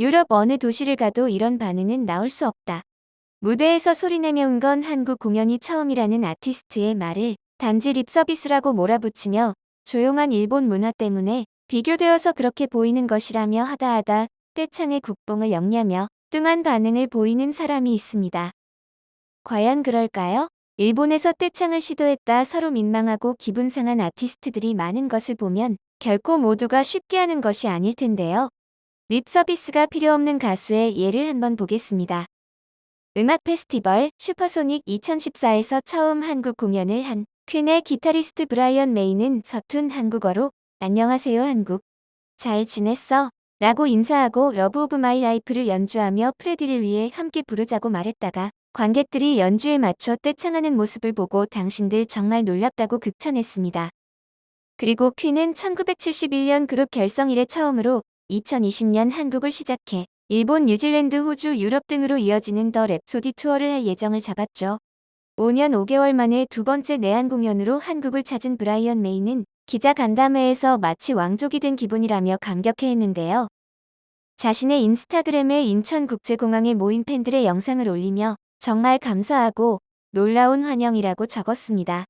유럽 어느 도시를 가도 이런 반응은 나올 수 없다. 무대에서 소리내며 운 건 한국 공연이 처음이라는 아티스트의 말을 단지 립서비스라고 몰아붙이며 조용한 일본 문화 때문에 비교되어서 그렇게 보이는 것이라며 하다하다 떼창의 국뽕을 영냐며 뚱한 반응을 보이는 사람이 있습니다. 과연 그럴까요? 일본에서 떼창을 시도했다 서로 민망하고 기분 상한 아티스트들이 많은 것을 보면 결코 모두가 쉽게 하는 것이 아닐 텐데요. 립 서비스가 필요 없는 가수의 예를 한번 보겠습니다. 음악 페스티벌 슈퍼소닉 2014에서 처음 한국 공연을 한 퀸의 기타리스트 브라이언 메이는 서툰 한국어로 안녕하세요 한국, 잘 지냈어? 라고 인사하고 러브 오브 마이 라이프를 연주하며 프레디를 위해 함께 부르자고 말했다가 관객들이 연주에 맞춰 떼창하는 모습을 보고 당신들 정말 놀랍다고 극찬했습니다. 그리고 퀸은 1971년 그룹 결성 이래 처음으로 2020년 한국을 시작해 일본, 뉴질랜드, 호주, 유럽 등으로 이어지는 더 랩소디 투어를 할 예정을 잡았죠. 5년 5개월 만에 두 번째 내한 공연으로 한국을 찾은 브라이언 메이는 기자 간담회에서 마치 왕족이 된 기분이라며 감격해했는데요. 자신의 인스타그램에 인천국제공항에 모인 팬들의 영상을 올리며 정말 감사하고 놀라운 환영이라고 적었습니다.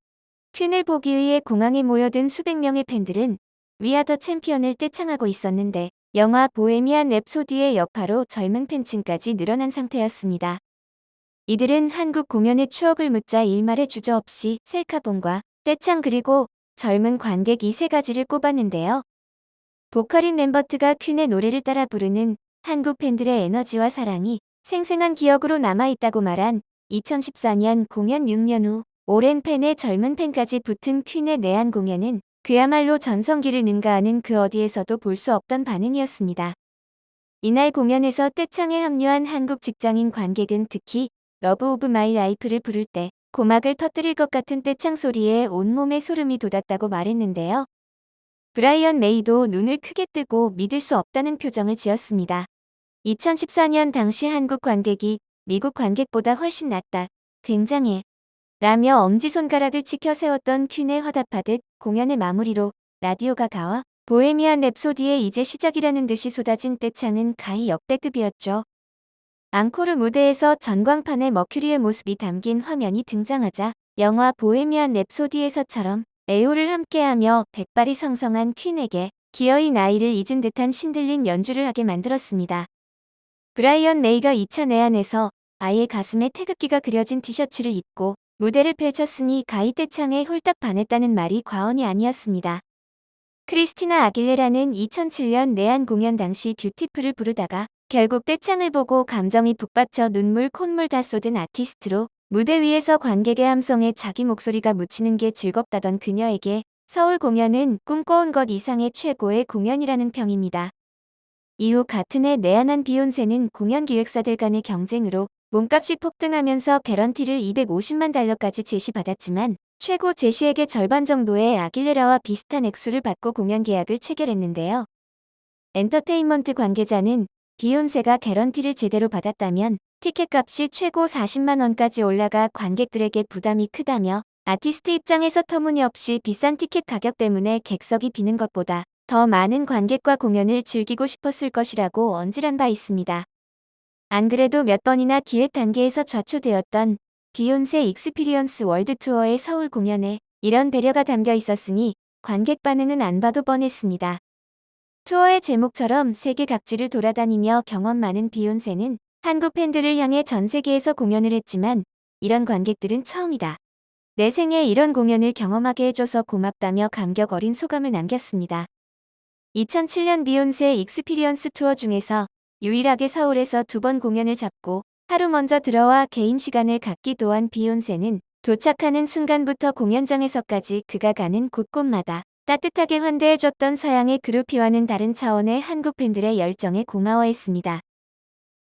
퀸을 보기 위해 공항에 모여든 수백 명의 팬들은 We Are The Champion을 떼창하고 있었는데 영화 보헤미안 랩소디의 여파로 젊은 팬층까지 늘어난 상태였습니다. 이들은 한국 공연의 추억을 묻자 일말의 주저없이 셀카봉과 떼창 그리고 젊은 관객 이 세 가지를 꼽았는데요. 보컬인 램버트가 퀸의 노래를 따라 부르는 한국 팬들의 에너지와 사랑이 생생한 기억으로 남아있다고 말한 2014년 공연 6년 후 오랜 팬의 젊은 팬까지 붙은 퀸의 내한 공연은 그야말로 전성기를 능가하는 그 어디에서도 볼 수 없던 반응이었습니다. 이날 공연에서 떼창에 합류한 한국 직장인 관객은 특히 러브 오브 마이 라이프를 부를 때 고막을 터뜨릴 것 같은 떼창 소리에 온몸에 소름이 돋았다고 말했는데요. 브라이언 메이도 눈을 크게 뜨고 믿을 수 없다는 표정을 지었습니다. 2014년 당시 한국 관객이 미국 관객보다 훨씬 낫다. 굉장해. 라며 엄지손가락을 치켜 세웠던 퀸에 화답하듯 공연의 마무리로 라디오가 가와 보헤미안 랩소디의 이제 시작이라는 듯이 쏟아진 떼창은 가히 역대급이었죠. 앙코르 무대에서 전광판에 머큐리의 모습이 담긴 화면이 등장하자 영화 보헤미안 랩소디에서처럼 애호를 함께하며 백발이 성성한 퀸에게 기어이 나이를 잊은 듯한 신들린 연주를 하게 만들었습니다. 브라이언 메이가 2차 내한에서 아예 가슴에 태극기가 그려진 티셔츠를 입고 무대를 펼쳤으니 가히 떼창에 홀딱 반했다는 말이 과언이 아니었습니다. 크리스티나 아길레라는 2007년 내한 공연 당시 뷰티풀을 부르다가 결국 떼창을 보고 감정이 북받쳐 눈물 콧물 다 쏟은 아티스트로 무대 위에서 관객의 함성에 자기 목소리가 묻히는 게 즐겁다던 그녀에게 서울 공연은 꿈꿔온 것 이상의 최고의 공연이라는 평입니다. 이후 같은 해 내한한 비욘세는 공연 기획사들 간의 경쟁으로 몸값이 폭등하면서 개런티를 250만 달러까지 제시받았지만 최고 제시액의 절반 정도의 아길레라와 비슷한 액수를 받고 공연 계약을 체결했는데요. 엔터테인먼트 관계자는 비욘세가 개런티를 제대로 받았다면 티켓값이 최고 40만 원까지 올라가 관객들에게 부담이 크다며 아티스트 입장에서 터무니없이 비싼 티켓 가격 때문에 객석이 비는 것보다 더 많은 관객과 공연을 즐기고 싶었을 것이라고 언질한 바 있습니다. 안 그래도 몇 번이나 기획 단계에서 좌초되었던 비욘세 익스피리언스 월드 투어의 서울 공연에 이런 배려가 담겨 있었으니 관객 반응은 안 봐도 뻔했습니다. 투어의 제목처럼 세계 각지를 돌아다니며 경험 많은 비욘세는 한국 팬들을 향해 전 세계에서 공연을 했지만 이런 관객들은 처음이다. 내 생에 이런 공연을 경험하게 해줘서 고맙다며 감격 어린 소감을 남겼습니다. 2007년 비욘세 익스피리언스 투어 중에서 유일하게 서울에서 2번 공연을 잡고 하루 먼저 들어와 개인 시간을 갖기도 한 비욘세는 도착하는 순간부터 공연장에서까지 그가 가는 곳곳마다 따뜻하게 환대해줬던 서양의 그루피와는 다른 차원의 한국 팬들의 열정에 고마워했습니다.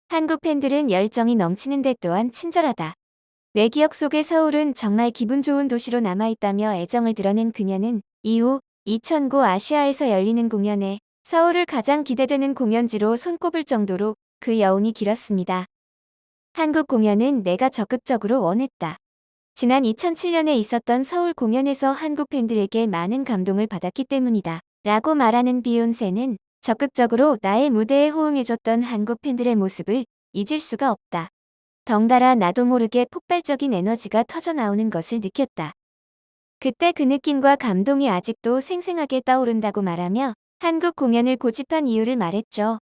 한국 팬들은 열정이 넘치는데 또한 친절하다. 내 기억 속의 서울은 정말 기분 좋은 도시로 남아있다며 애정을 드러낸 그녀는 이후 2009 아시아에서 열리는 공연에 서울을 가장 기대되는 공연지로 손꼽을 정도로 그 여운이 길었습니다. 한국 공연은 내가 적극적으로 원했다. 지난 2007년에 있었던 서울 공연에서 한국 팬들에게 많은 감동을 받았기 때문이다. 라고 말하는 비욘세는 적극적으로 나의 무대에 호응해줬던 한국 팬들의 모습을 잊을 수가 없다. 덩달아 나도 모르게 폭발적인 에너지가 터져나오는 것을 느꼈다. 그때 그 느낌과 감동이 아직도 생생하게 떠오른다고 말하며 한국 공연을 고집한 이유를 말했죠.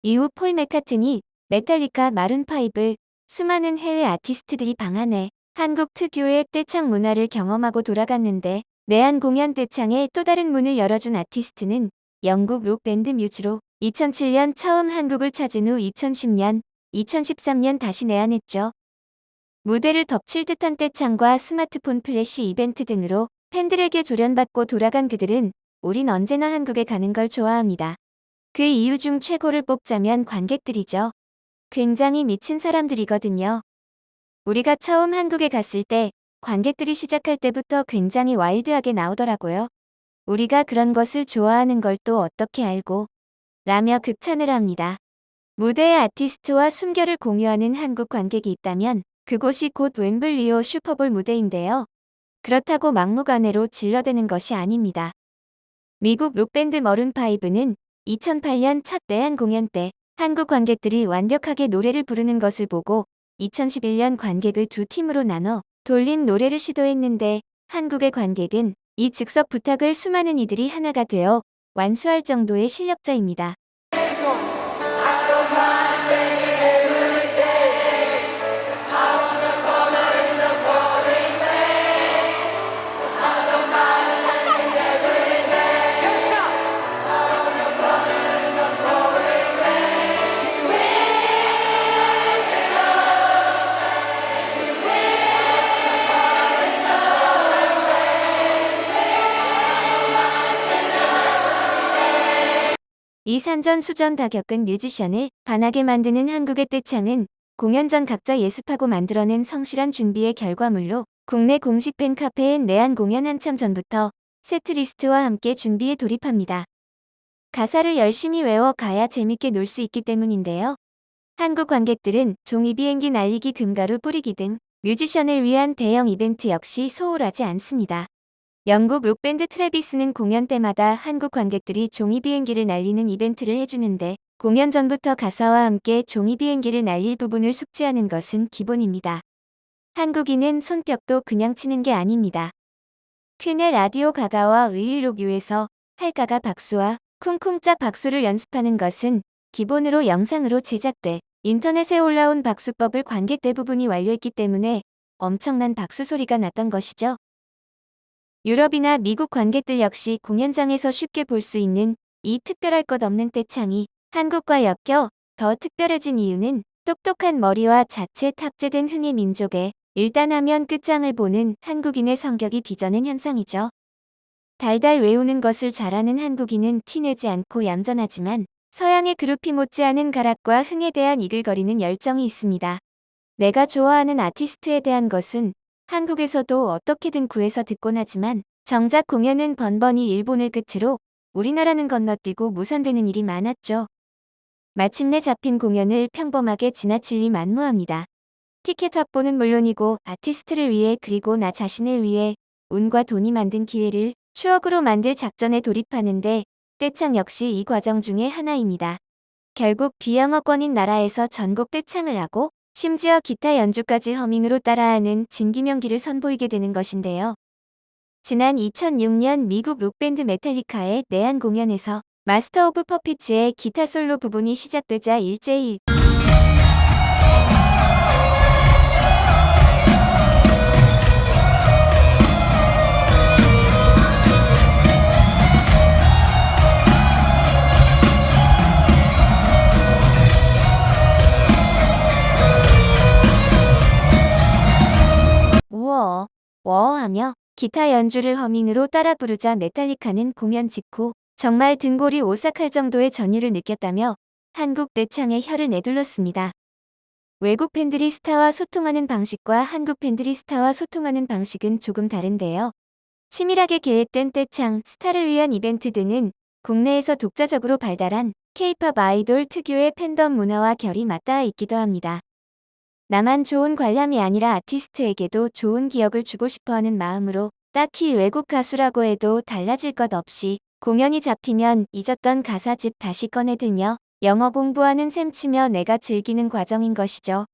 이후 폴 맥카트니, 메탈리카, 마룬5, 수많은 해외 아티스트들이 방한해 한국 특유의 떼창 문화를 경험하고 돌아갔는데 내한 공연 떼창에 또 다른 문을 열어준 아티스트는 영국 록밴드 뮤즈로 2007년 처음 한국을 찾은 후 2010년, 2013년 다시 내한했죠. 무대를 덮칠 듯한 떼창과 스마트폰 플래시 이벤트 등으로 팬들에게 조련받고 돌아간 그들은 우린 언제나 한국에 가는 걸 좋아합니다. 그 이유 중 최고를 뽑자면 관객들이죠. 굉장히 미친 사람들이거든요. 우리가 처음 한국에 갔을 때 관객들이 시작할 때부터 굉장히 와일드하게 나오더라고요. 우리가 그런 것을 좋아하는 걸 또 어떻게 알고 라며 극찬을 합니다. 무대의 아티스트와 숨결을 공유하는 한국 관객이 있다면 그곳이 곧 웸블리호 슈퍼볼 무대인데요. 그렇다고 막무가내로 질러대는 것이 아닙니다. 미국 록밴드 머룬5는 2008년 첫 내한 공연 때 한국 관객들이 완벽하게 노래를 부르는 것을 보고 2011년 관객을 두 팀으로 나눠 돌림 노래를 시도했는데 한국의 관객은 이 즉석 부탁을 수많은 이들이 하나가 되어 완수할 정도의 실력자입니다. 이 산전수전 다 겪은 뮤지션을 반하게 만드는 한국의 떼창은 공연 전 각자 예습하고 만들어낸 성실한 준비의 결과물로 국내 공식 팬카페엔 내한 공연 한참 전부터 세트리스트와 함께 준비에 돌입합니다. 가사를 열심히 외워 가야 재밌게 놀 수 있기 때문인데요. 한국 관객들은 종이 비행기 날리기, 금가루 뿌리기 등 뮤지션을 위한 대형 이벤트 역시 소홀하지 않습니다. 영국 록밴드 트래비스는 공연 때마다 한국 관객들이 종이 비행기를 날리는 이벤트를 해주는데 공연 전부터 가사와 함께 종이 비행기를 날릴 부분을 숙지하는 것은 기본입니다. 한국인은 손뼉도 그냥 치는 게 아닙니다. 퀸의 라디오 가가와 의일록유에서 할까가 박수와 쿵쿵짝 박수를 연습하는 것은 기본으로 영상으로 제작돼 인터넷에 올라온 박수법을 관객 대부분이 완료했기 때문에 엄청난 박수 소리가 났던 것이죠. 유럽이나 미국 관객들 역시 공연장에서 쉽게 볼 수 있는 이 특별할 것 없는 떼창이 한국과 엮여 더 특별해진 이유는 똑똑한 머리와 자체 탑재된 흥의 민족에 일단 하면 끝장을 보는 한국인의 성격이 빚어낸 현상이죠. 달달 외우는 것을 잘하는 한국인은 티내지 않고 얌전하지만 서양의 그루피 못지않은 가락과 흥에 대한 이글거리는 열정이 있습니다. 내가 좋아하는 아티스트에 대한 것은 한국에서도 어떻게든 구해서 듣곤 하지만 정작 공연은 번번이 일본을 끝으로 우리나라는 건너뛰고 무산되는 일이 많았죠. 마침내 잡힌 공연을 평범하게 지나칠 리 만무합니다. 티켓 확보는 물론이고 아티스트를 위해 그리고 나 자신을 위해 운과 돈이 만든 기회를 추억으로 만들 작전에 돌입하는데 떼창 역시 이 과정 중의 하나입니다. 결국 비영어권인 나라에서 전곡 떼창을 하고 심지어 기타 연주까지 허밍으로 따라하는 진기명기를 선보이게 되는 것인데요. 지난 2006년 미국 록밴드 메탈리카의 내한 공연에서 마스터 오브 퍼피츠의 기타 솔로 부분이 시작되자 일제히 우어, 워어하며 기타 연주를 허밍으로 따라 부르자 메탈리카는 공연 직후 정말 등골이 오싹할 정도의 전율을 느꼈다며 한국 떼창에 혀를 내둘렀습니다. 외국 팬들이 스타와 소통하는 방식과 한국 팬들이 스타와 소통하는 방식은 조금 다른데요. 치밀하게 계획된 떼창, 스타를 위한 이벤트 등은 국내에서 독자적으로 발달한 K-팝 아이돌 특유의 팬덤 문화와 결이 맞닿아 있기도 합니다. 나만 좋은 관람이 아니라 아티스트에게도 좋은 기억을 주고 싶어하는 마음으로 딱히 외국 가수라고 해도 달라질 것 없이 공연이 잡히면 잊었던 가사집 다시 꺼내들며 영어 공부하는 셈치며 내가 즐기는 과정인 것이죠.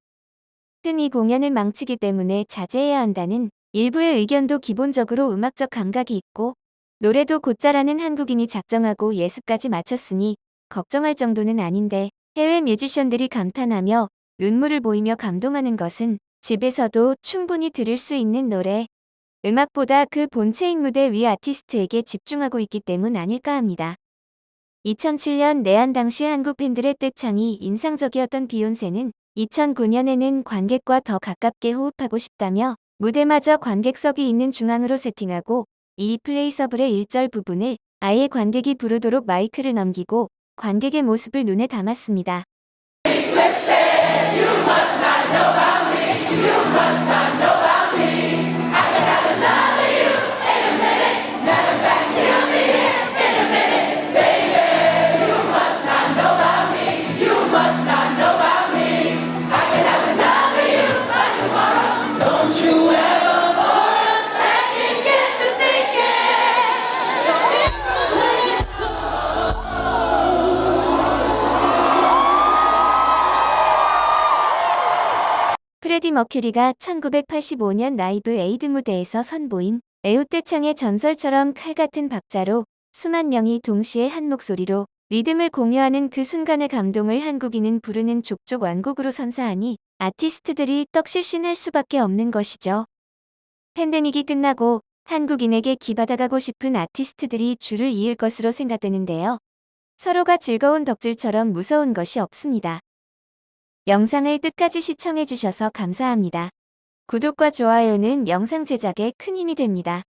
흔히 공연을 망치기 때문에 자제해야 한다는 일부의 의견도 기본적으로 음악적 감각이 있고 노래도 곧잘하는 한국인이 작정하고 예습까지 마쳤으니 걱정할 정도는 아닌데 해외 뮤지션들이 감탄하며 눈물을 보이며 감동하는 것은 집에서도 충분히 들을 수 있는 노래, 음악보다 그 본체인 무대 위 아티스트에게 집중하고 있기 때문 아닐까 합니다. 2007년 내한 당시 한국 팬들의 떼창이 인상적이었던 비욘세는 2009년에는 관객과 더 가깝게 호흡하고 싶다며 무대마저 관객석이 있는 중앙으로 세팅하고 이리플레이서블의 1절 부분을 아예 관객이 부르도록 마이크를 넘기고 관객의 모습을 눈에 담았습니다. 프레디 머큐리가 1985년 라이브 에이드 무대에서 선보인 애웃대창의 전설처럼 칼같은 박자로 수만 명이 동시에 한 목소리로 리듬을 공유하는 그 순간의 감동을 한국인은 부르는 족족 완곡으로 선사하니 아티스트들이 떡실신할 수밖에 없는 것이죠. 팬데믹이 끝나고 한국인에게 기받아가고 싶은 아티스트들이 줄을 이을 것으로 생각되는데요. 서로가 즐거운 덕질처럼 무서운 것이 없습니다. 영상을 끝까지 시청해주셔서 감사합니다. 구독과 좋아요는 영상 제작에 큰 힘이 됩니다.